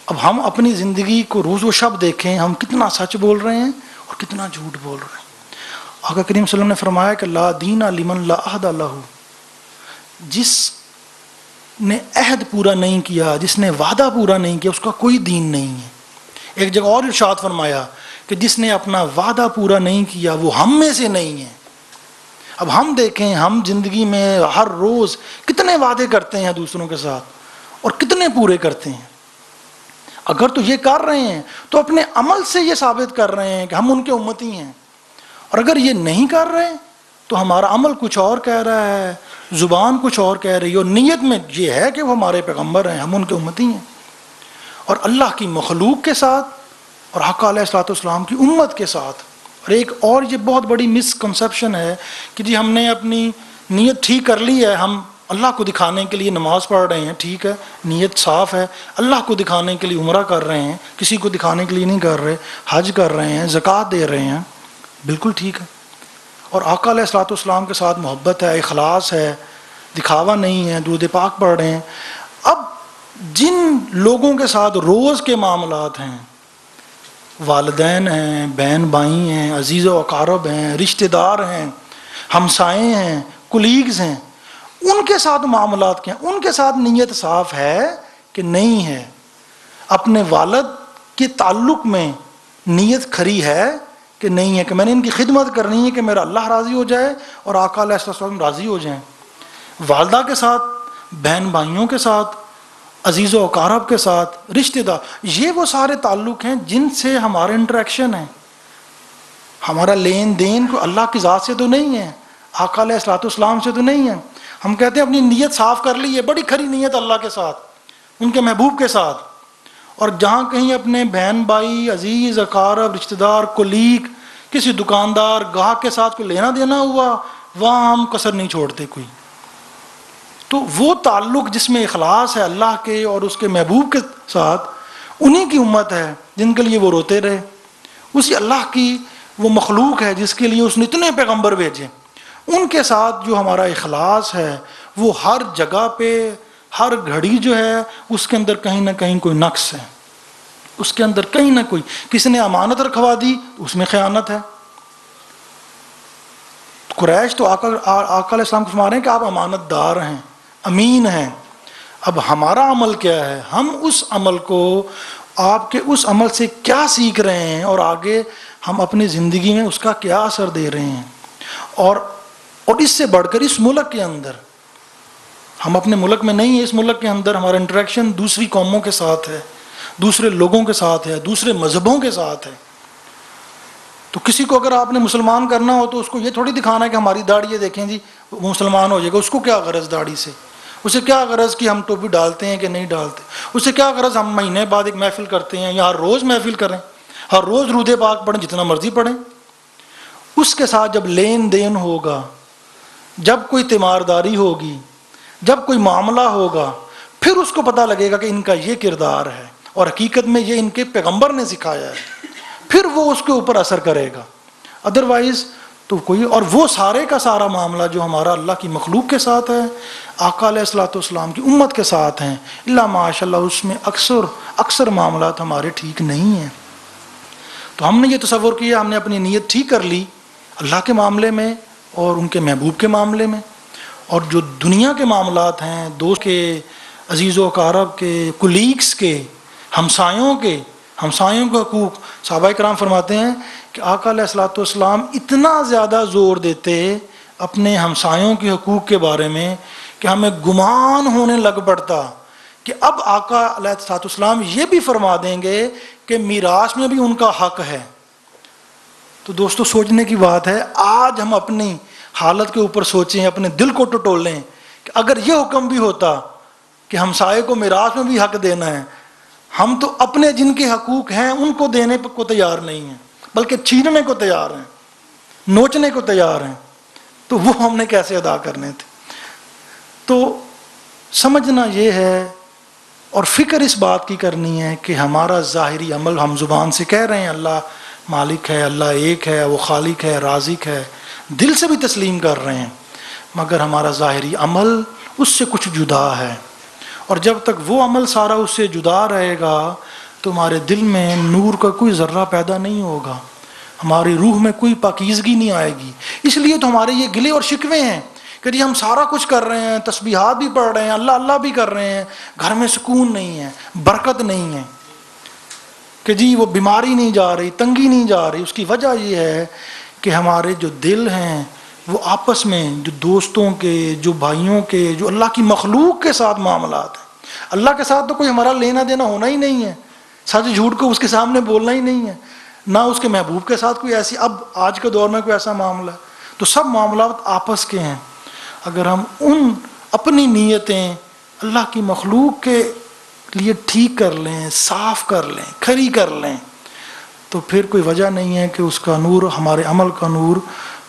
اب ہم اپنی زندگی کو روز و شب دیکھیں، ہم کتنا سچ بول رہے ہیں اور کتنا جھوٹ بول رہے ہیں۔ آقا کریم صلی اللہ علیہ وسلم نے فرمایا کہ لا دین لمن لا عہد لہ، جس نے عہد پورا نہیں کیا، جس نے وعدہ پورا نہیں کیا، اس کا کوئی دین نہیں ہے۔ ایک جگہ اور ارشاد فرمایا کہ جس نے اپنا وعدہ پورا نہیں کیا وہ ہم میں سے نہیں ہے۔ اب ہم دیکھیں، ہم زندگی میں ہر روز کتنے وعدے کرتے ہیں دوسروں کے ساتھ اور کتنے پورے کرتے ہیں۔ اگر تو یہ کر رہے ہیں تو اپنے عمل سے یہ ثابت کر رہے ہیں کہ ہم ان کے امتی ہیں، اور اگر یہ نہیں کر رہے تو ہمارا عمل کچھ اور کہہ رہا ہے، زبان کچھ اور کہہ رہی ہے، اور نیت میں یہ ہے کہ وہ ہمارے پیغمبر ہیں، ہم ان کے امتی ہیں۔ اور اللہ کی مخلوق کے ساتھ اور آقا علیہ الصلوۃ والسلام کی امت کے ساتھ۔ اور ایک اور یہ بہت بڑی مس کنسیپشن ہے کہ جی ہم نے اپنی نیت ٹھیک کر لی ہے، ہم اللہ کو دکھانے کے لیے نماز پڑھ رہے ہیں، ٹھیک ہے، نیت صاف ہے، اللہ کو دکھانے کے لیے عمرہ کر رہے ہیں، کسی کو دکھانے کے لیے نہیں کر رہے، حج کر رہے ہیں، زکوٰۃ دے رہے ہیں، بالکل ٹھیک ہے، اور آقا علیہ الصلوۃ والسلام کے ساتھ محبت ہے، اخلاص ہے، دکھاوا نہیں ہے، درود پاک پڑھ رہے ہیں۔ اب جن لوگوں کے ساتھ روز کے معاملات ہیں، والدین ہیں، بہن بھائی ہیں، عزیز و اقارب ہیں، رشتہ دار ہیں، ہمسائے ہیں، کولیگز ہیں، ان کے ساتھ معاملات کیا ہیں؟ ان کے ساتھ نیت صاف ہے کہ نہیں ہے؟ اپنے والد کے تعلق میں نیت کھری ہے کہ نہیں ہے کہ میں نے ان کی خدمت کرنی ہے کہ میرا اللہ راضی ہو جائے اور آقا علیہ السلام راضی ہو جائیں؟ والدہ کے ساتھ، بہن بھائیوں کے ساتھ، عزیز و اقارب کے ساتھ، رشتہ دار، یہ وہ سارے تعلق ہیں جن سے ہمارا انٹریکشن ہے، ہمارا لین دین کو اللہ کی ذات سے تو نہیں ہے، آقا علیہ الصلوۃ والسلام سے تو نہیں ہے۔ ہم کہتے ہیں اپنی نیت صاف کر لی ہے، بڑی کھری نیت اللہ کے ساتھ، ان کے محبوب کے ساتھ، اور جہاں کہیں اپنے بہن بھائی، عزیز اقارب، رشتہ دار، کولیگ، کسی دکاندار، گاہک کے ساتھ کوئی لینا دینا ہوا، وہاں ہم کسر نہیں چھوڑتے کوئی۔ تو وہ تعلق جس میں اخلاص ہے اللہ کے اور اس کے محبوب کے ساتھ، انہی کی امت ہے جن کے لیے وہ روتے رہے، اسی اللہ کی وہ مخلوق ہے جس کے لیے اس نے اتنے پیغمبر بھیجے، ان کے ساتھ جو ہمارا اخلاص ہے وہ ہر جگہ پہ، ہر گھڑی جو ہے اس کے اندر کہیں نہ کہیں کوئی نقص ہے، اس کے اندر کہیں نہ کوئی، کسی نے امانت رکھوا دی تو اس میں خیانت ہے۔ قریش تو آقا علیہ السلام کو فرما رہے ہیں کہ آپ امانت دار ہیں، امین ہیں۔ اب ہمارا عمل کیا ہے؟ ہم اس عمل کو، آپ کے اس عمل سے کیا سیکھ رہے ہیں اور آگے ہم اپنی زندگی میں اس کا کیا اثر دے رہے ہیں؟ اور اس سے بڑھ کر اس ملک کے اندر، ہم اپنے ملک میں نہیں ہیں، اس ملک کے اندر ہمارا انٹریکشن دوسری قوموں کے ساتھ ہے، دوسرے لوگوں کے ساتھ ہے، دوسرے مذہبوں کے ساتھ ہے۔ تو کسی کو اگر آپ نے مسلمان کرنا ہو تو اس کو یہ تھوڑی دکھانا ہے کہ ہماری داڑھی ہے دیکھیں جی وہ مسلمان ہو جائے گا۔ اس کو کیا غرض داڑھی سے؟ اسے کیا غرض کہ ہم ٹوپی ڈالتے ہیں کہ نہیں ڈالتے؟ اسے کیا غرض ہم مہینے بعد ایک محفل کرتے ہیں یا ہر روز محفل کریں، ہر روز درود پاک پڑھیں، جتنا مرضی پڑھیں؟ اس کے ساتھ جب لین دین ہوگا، جب کوئی تیمارداری ہوگی، جب کوئی معاملہ ہوگا، پھر اس کو پتہ لگے گا کہ ان کا یہ کردار ہے اور حقیقت میں یہ ان کے پیغمبر نے سکھایا ہے، پھر وہ اس کے اوپر اثر کرے گا۔ ادروائز تو کوئی، اور وہ سارے کا سارا معاملہ جو ہمارا اللہ کی مخلوق کے ساتھ ہے، آقا علیہ الصلوۃ والسلام کی امت کے ساتھ ہیں، اللہ ماشاء اللہ اس میں اکثر معاملات ہمارے ٹھیک نہیں ہیں۔ تو ہم نے یہ تصور کیا، ہم نے اپنی نیت ٹھیک کر لی اللہ کے معاملے میں اور ان کے محبوب کے معاملے میں، اور جو دنیا کے معاملات ہیں، دوست کے، عزیز و اقارب کے، کولیگس کے، ہمسایوں کے حقوق، صحابہ کرام فرماتے ہیں کہ آقا علیہ الصلوۃ والسلام اتنا زیادہ زور دیتے اپنے ہمسایوں کے حقوق کے بارے میں کہ ہمیں گمان ہونے لگ پڑتا کہ اب آقا علیہ الصلوۃ والسلام یہ بھی فرما دیں گے کہ میراث میں بھی ان کا حق ہے۔ تو دوستو سوچنے کی بات ہے، آج ہم اپنی حالت کے اوپر سوچیں، اپنے دل کو ٹٹولیں کہ اگر یہ حکم بھی ہوتا کہ ہمسائے کو میراث میں بھی حق دینا ہے، ہم تو اپنے جن کے حقوق ہیں ان کو دینے کو تیار نہیں ہیں، بلکہ چھیننے کو تیار ہیں، نوچنے کو تیار ہیں، تو وہ ہم نے کیسے ادا کرنے تھے؟ تو سمجھنا یہ ہے اور فکر اس بات کی کرنی ہے کہ ہمارا ظاہری عمل، ہم زبان سے کہہ رہے ہیں اللہ مالک ہے، اللہ ایک ہے، وہ خالق ہے، رازق ہے، دل سے بھی تسلیم کر رہے ہیں، مگر ہمارا ظاہری عمل اس سے کچھ جدا ہے، اور جب تک وہ عمل سارا اس سے جدا رہے گا تو ہمارے دل میں نور کا کوئی ذرہ پیدا نہیں ہوگا، ہماری روح میں کوئی پاکیزگی نہیں آئے گی۔ اس لیے تو ہمارے یہ گلے اور شکوے ہیں کہ جی ہم سارا کچھ کر رہے ہیں، تسبیحات بھی پڑھ رہے ہیں، اللہ اللہ بھی کر رہے ہیں، گھر میں سکون نہیں ہے، برکت نہیں ہے، کہ جی وہ بیماری نہیں جا رہی، تنگی نہیں جا رہی۔ اس کی وجہ یہ ہے کہ ہمارے جو دل ہیں وہ آپس میں، جو دوستوں کے، جو بھائیوں کے، جو اللہ کی مخلوق کے ساتھ معاملات ہیں، اللہ کے ساتھ تو کوئی ہمارا لینا دینا ہونا ہی نہیں ہے، سچ جھوٹ کو اس کے سامنے بولنا ہی نہیں ہے، نہ اس کے محبوب کے ساتھ کوئی ایسی، اب آج کے دور میں کوئی ایسا معاملہ ہے، تو سب معاملات آپس کے ہیں۔ اگر ہم ان اپنی نیتیں اللہ کی مخلوق کے لیے ٹھیک کر لیں، صاف کر لیں، کھری کر لیں، تو پھر کوئی وجہ نہیں ہے کہ اس کا نور، ہمارے عمل کا نور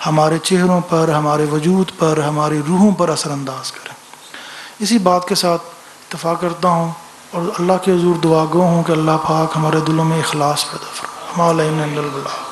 ہمارے چہروں پر، ہمارے وجود پر، ہماری روحوں پر اثر انداز کرے۔ اسی بات کے ساتھ اتفاق کرتا ہوں اور اللہ کے حضور دعا گو ہوں کہ اللہ پاک ہمارے دلوں میں اخلاص پیدا فرمائے۔